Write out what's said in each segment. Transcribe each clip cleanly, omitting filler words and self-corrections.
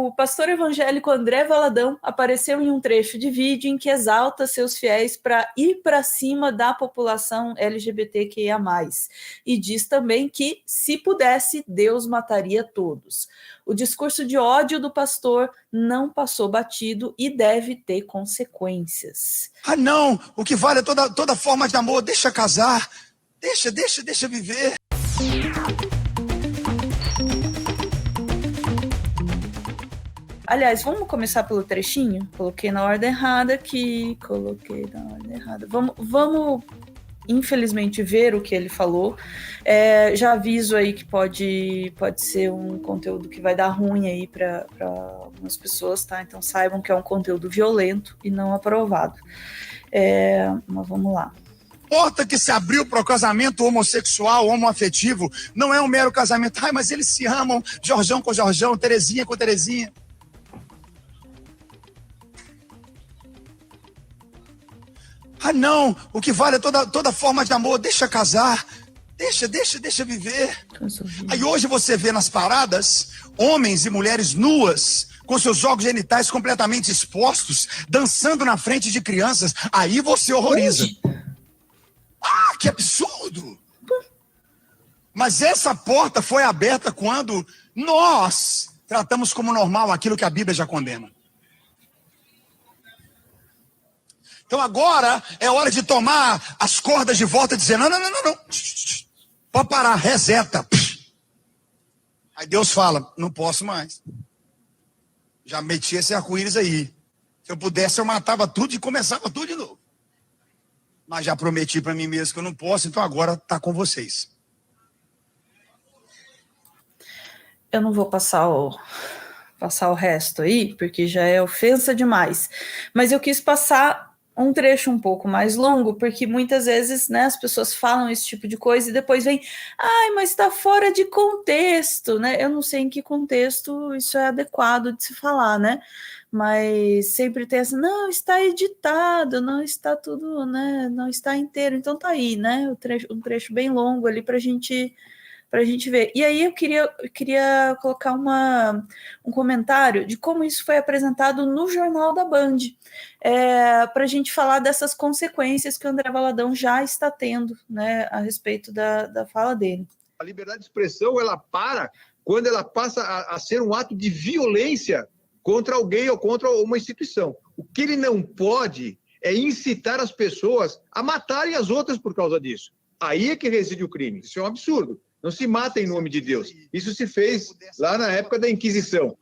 O pastor evangélico André Valadão apareceu em um trecho de vídeo em que exalta seus fiéis para ir para cima da população LGBTQIA+, e diz também que, se pudesse, Deus mataria todos. O discurso de ódio do pastor não passou batido e deve ter consequências. Ah, não! O que vale é toda forma de amor. Deixa casar. Deixa viver. Aliás, vamos começar pelo trechinho? Coloquei na ordem errada aqui. Vamos infelizmente, ver o que ele falou. Já aviso aí que pode ser um conteúdo que vai dar ruim aí para algumas pessoas, tá? Então saibam que é um conteúdo violento e não aprovado. Mas vamos lá. Porta que se abriu para o casamento homossexual, homoafetivo, não é um mero casamento. Ai, mas eles se amam, Jorjão com Jorjão, Terezinha com Terezinha. Ah, não! O que vale é toda forma de amor. Deixa casar. Deixa viver. Aí hoje você vê nas paradas homens e mulheres nuas, com seus órgãos genitais completamente expostos, dançando na frente de crianças. Aí você horroriza. Ah, que absurdo! Mas essa porta foi aberta quando nós tratamos como normal aquilo que a Bíblia já condena. Então agora é hora de tomar as cordas de volta e dizer, não. Pode parar, reseta. Aí Deus fala, não posso mais. Já meti esse arco-íris aí. Se eu pudesse, eu matava tudo e começava tudo de novo. Mas já prometi para mim mesmo que eu não posso, então agora tá com vocês. Eu não vou passar o resto aí, porque já é ofensa demais. Mas eu quis passar um trecho um pouco mais longo, porque muitas vezes, né, as pessoas falam esse tipo de coisa e depois vem, mas está fora de contexto, né? Eu não sei em que contexto isso é adequado de se falar, né? Mas sempre tem essa, não, está editado, não está tudo, né? Não está inteiro, então tá aí, né? Um trecho bem longo ali para a gente ver. E aí eu queria colocar um comentário de como isso foi apresentado no Jornal da Band, para a gente falar dessas consequências que o André Valadão já está tendo, né, a respeito da fala dele. A liberdade de expressão, ela para quando ela passa a ser um ato de violência contra alguém ou contra uma instituição. O que ele não pode é incitar as pessoas a matarem as outras por causa disso. Aí é que reside o crime. Isso é um absurdo. Não se mata em nome de Deus. Isso se fez lá na época da Inquisição.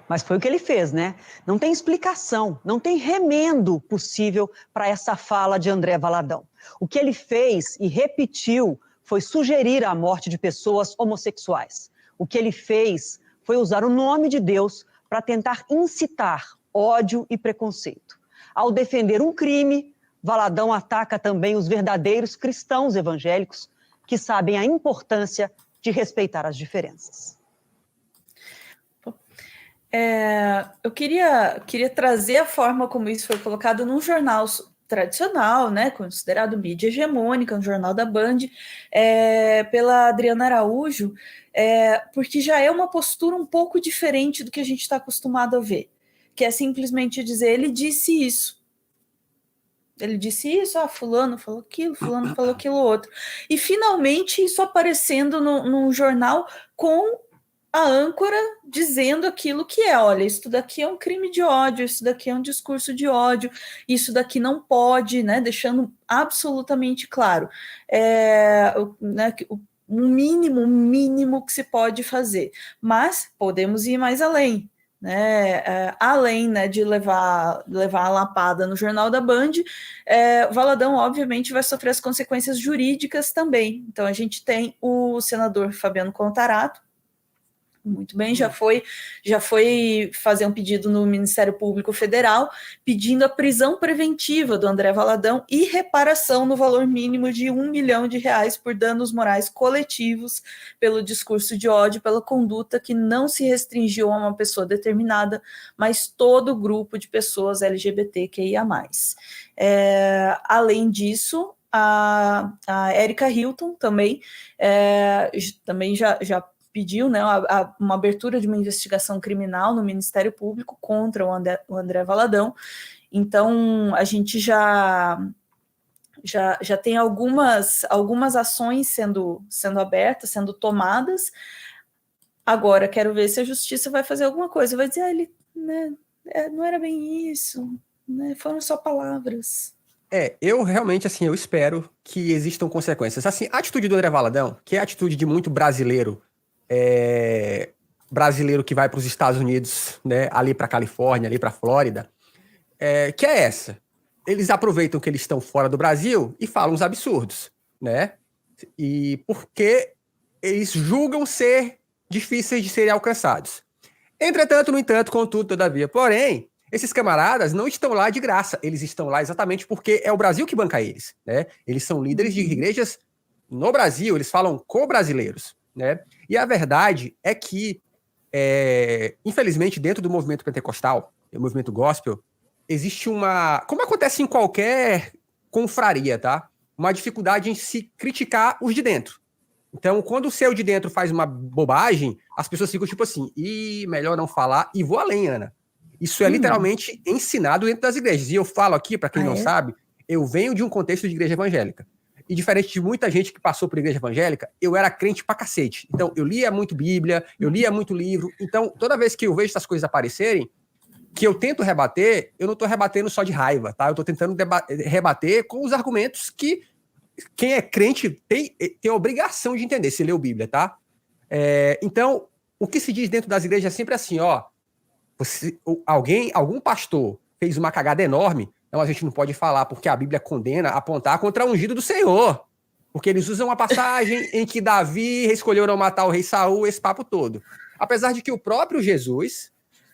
Mas foi o que ele fez, né? Não tem explicação, não tem remendo possível para essa fala de André Valadão. O que ele fez e repetiu foi sugerir a morte de pessoas homossexuais. O que ele fez foi usar o nome de Deus para tentar incitar ódio e preconceito. Ao defender um crime, Valadão ataca também os verdadeiros cristãos evangélicos, que sabem a importância de respeitar as diferenças. Eu queria trazer a forma como isso foi colocado num jornal tradicional, né, considerado mídia hegemônica, um jornal da Band, pela Adriana Araújo, porque já é uma postura um pouco diferente do que a gente está acostumado a ver, que é simplesmente dizer, ele disse isso, fulano falou aquilo outro. E finalmente isso aparecendo num jornal com a âncora dizendo aquilo que olha, isso daqui é um crime de ódio, isso daqui é um discurso de ódio, isso daqui não pode, né, deixando absolutamente claro, né, o mínimo que se pode fazer. Mas podemos ir mais além, né, além, né, de levar a lapada no Jornal da Band, Valadão obviamente vai sofrer as consequências jurídicas também. Então a gente tem o senador Fabiano Contarato, muito bem, já foi fazer um pedido no Ministério Público Federal pedindo a prisão preventiva do André Valadão e reparação no valor mínimo de R$1 milhão por danos morais coletivos pelo discurso de ódio, pela conduta que não se restringiu a uma pessoa determinada, mas todo o grupo de pessoas LGBTQIA+. Além disso, a Erika Hilton também já pediu, né, uma abertura de uma investigação criminal no Ministério Público contra o André Valadão. Então, a gente já tem algumas ações sendo abertas, sendo tomadas. Agora, quero ver se a justiça vai fazer alguma coisa. Vai dizer, ele, né, não era bem isso, né, foram só palavras. Eu realmente, assim, eu espero que existam consequências. Assim, a atitude do André Valadão, que é a atitude de muito brasileiro, brasileiro que vai para os Estados Unidos, né, ali para Califórnia, ali para Flórida, que é essa. Eles aproveitam que eles estão fora do Brasil e falam uns absurdos, né? E porque eles julgam ser difíceis de serem alcançados. Entretanto, no entanto, contudo, todavia, porém, esses camaradas não estão lá de graça, eles estão lá exatamente porque é o Brasil que banca eles, né? Eles são líderes de igrejas no Brasil, eles falam com brasileiros, né? E a verdade é que, infelizmente, dentro do movimento pentecostal, o movimento gospel, existe uma, como acontece em qualquer confraria, tá? Uma dificuldade em se criticar os de dentro. Então, quando o seu de dentro faz uma bobagem, as pessoas ficam tipo assim, melhor não falar, e vou além, Ana. Isso é literalmente ensinado dentro das igrejas. E eu falo aqui, para quem não sabe, eu venho de um contexto de igreja evangélica. E diferente de muita gente que passou por igreja evangélica, eu era crente pra cacete. Então, eu lia muito Bíblia, eu lia muito livro. Então, toda vez que eu vejo essas coisas aparecerem, que eu tento rebater, eu não tô rebatendo só de raiva, tá? Eu tô tentando rebater com os argumentos que quem é crente tem a obrigação de entender, se leu Bíblia, tá? Então, o que se diz dentro das igrejas é sempre assim, ó, algum pastor fez uma cagada enorme, então a gente não pode falar, porque a Bíblia condena apontar contra o ungido do Senhor, porque eles usam uma passagem em que Davi escolheu não matar o rei Saul, esse papo todo. Apesar de que o próprio Jesus,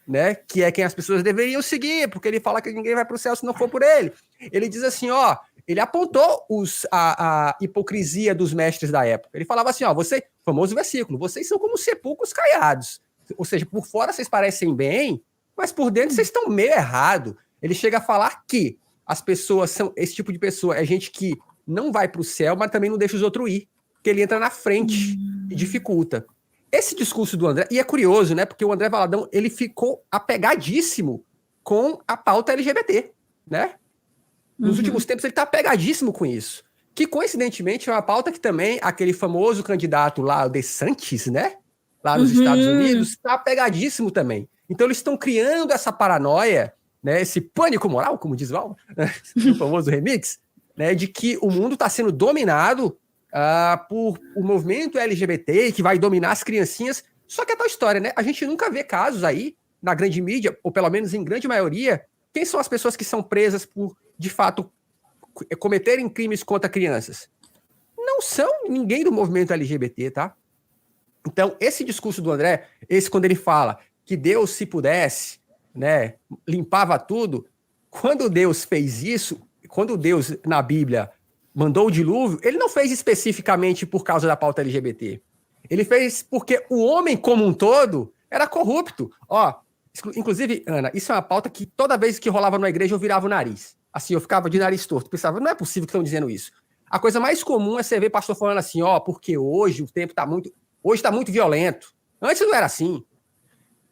né, que é quem as pessoas deveriam seguir, porque ele fala que ninguém vai para o céu se não for por ele, ele diz assim, ó, ele apontou a hipocrisia dos mestres da época. Ele falava assim, ó, famoso versículo, vocês são como sepulcros caiados. Ou seja, por fora vocês parecem bem, mas por dentro vocês estão meio errado. Ele chega a falar que as pessoas são, esse tipo de pessoa é gente que não vai para o céu, mas também não deixa os outros ir, porque ele entra na frente e dificulta. Esse discurso do André, e é curioso, né, porque o André Valadão, ele ficou apegadíssimo com a pauta LGBT, né? Nos últimos tempos ele está apegadíssimo com isso, que coincidentemente é uma pauta que também aquele famoso candidato lá, o DeSantis, né, lá nos Estados Unidos, está apegadíssimo também. Então eles estão criando essa paranoia, né, esse pânico moral, como diz Val, né, o famoso remix, né, de que o mundo está sendo dominado por o movimento LGBT, que vai dominar as criancinhas. Só que é tal história, né? A gente nunca vê casos aí, na grande mídia, ou pelo menos em grande maioria, quem são as pessoas que são presas por, de fato, cometerem crimes contra crianças? Não são ninguém do movimento LGBT, tá? Então, esse discurso do André, quando ele fala que Deus, se pudesse, né, limpava tudo, quando Deus fez isso, quando Deus, na Bíblia, mandou o dilúvio, ele não fez especificamente por causa da pauta LGBT. Ele fez porque o homem como um todo era corrupto. Ó, inclusive, Ana, isso é uma pauta que toda vez que rolava na igreja eu virava o nariz. Assim, eu ficava de nariz torto. Pensava, não é possível que estão dizendo isso. A coisa mais comum é você ver pastor falando assim, ó, porque hoje o tempo está muito... Hoje está muito violento. Antes não era assim.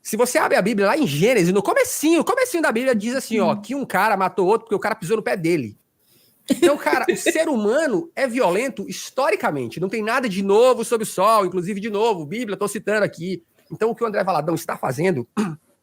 Se você abre a Bíblia lá em Gênesis, no comecinho da Bíblia diz assim, ó, que um cara matou outro porque o cara pisou no pé dele. Então, cara, o ser humano é violento historicamente. Não tem nada de novo sob o sol. Inclusive, de novo, Bíblia, estou citando aqui. Então, o que o André Valadão está fazendo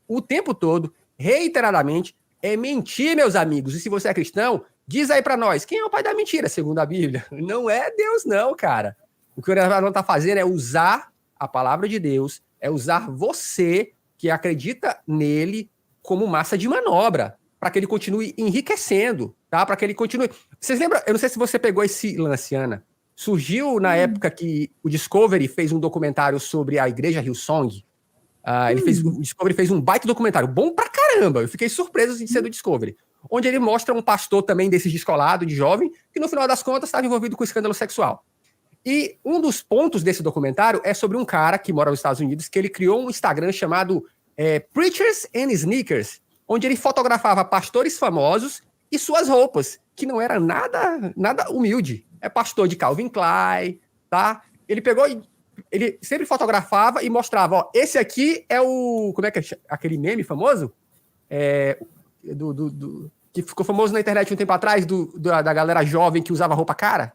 o tempo todo, reiteradamente, é mentir, meus amigos. E se você é cristão, diz aí para nós, quem é o pai da mentira, segundo a Bíblia? Não é Deus, não, cara. O que o André Valadão está fazendo é usar a palavra de Deus, é usar você, que acredita nele, como massa de manobra, para que ele continue enriquecendo, tá? Para que ele continue... Vocês lembram? Eu não sei se você pegou esse lance, Ana. Surgiu na época que o Discovery fez um documentário sobre a igreja Hillsong. O Discovery fez um baita documentário, bom pra caramba. Eu fiquei surpreso de ser do Discovery. Onde ele mostra um pastor também desse descolado, de jovem, que no final das contas estava envolvido com escândalo sexual. E um dos pontos desse documentário é sobre um cara que mora nos Estados Unidos, que ele criou um Instagram chamado Preachers and Sneakers, onde ele fotografava pastores famosos e suas roupas, que não era nada humilde. É pastor de Calvin Klein, tá? Ele pegou e ele sempre fotografava e mostrava, ó, esse aqui é o... Como é que é aquele meme famoso? Que ficou famoso na internet um tempo atrás, da galera jovem que usava roupa cara.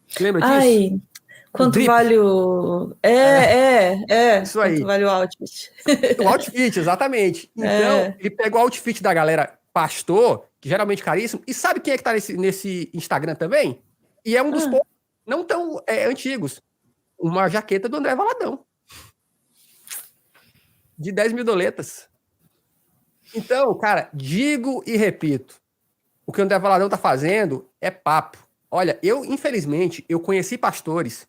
Você lembra disso? Ai, quanto vale o... Isso aí. Quanto vale o outfit. O outfit, exatamente. Então, ele pega o outfit da galera pastor, que geralmente é caríssimo, e sabe quem é que tá nesse Instagram também? E é um dos poucos não tão antigos. Uma jaqueta do André Valadão. De 10 mil doletas. Então, cara, digo e repito, o que o André Valadão tá fazendo é papo. Olha, infelizmente, eu conheci pastores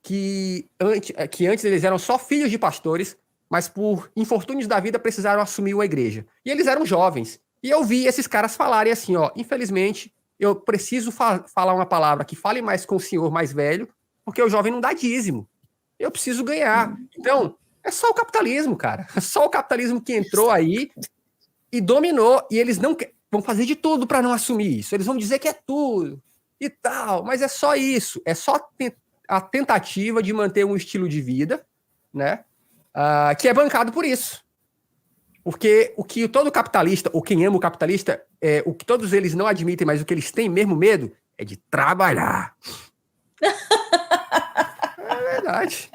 que antes eles eram só filhos de pastores, mas por infortúnios da vida precisaram assumir uma igreja. E eles eram jovens. E eu vi esses caras falarem assim, ó, infelizmente, eu preciso falar uma palavra que fale mais com o senhor mais velho, porque o jovem não dá dízimo. Eu preciso ganhar. Então, é só o capitalismo, cara. É só o capitalismo que entrou aí e dominou, e eles não vão fazer de tudo para não assumir isso. Eles vão dizer que é tudo e tal, mas é só isso. É só a tentativa de manter um estilo de vida, né? Que é bancado por isso. Porque o que todo capitalista, ou quem ama o capitalista, o que todos eles não admitem, mas o que eles têm mesmo medo, é de trabalhar. É verdade.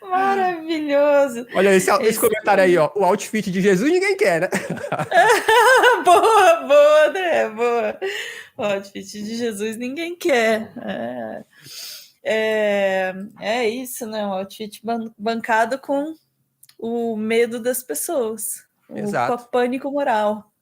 Maravilhoso. Olha esse comentário aí, ó. O outfit de Jesus ninguém quer, né? Boa, André, boa. O outfit de Jesus ninguém quer. É isso, né? Um outfit bancado com o medo das pessoas. Exato. O pânico moral.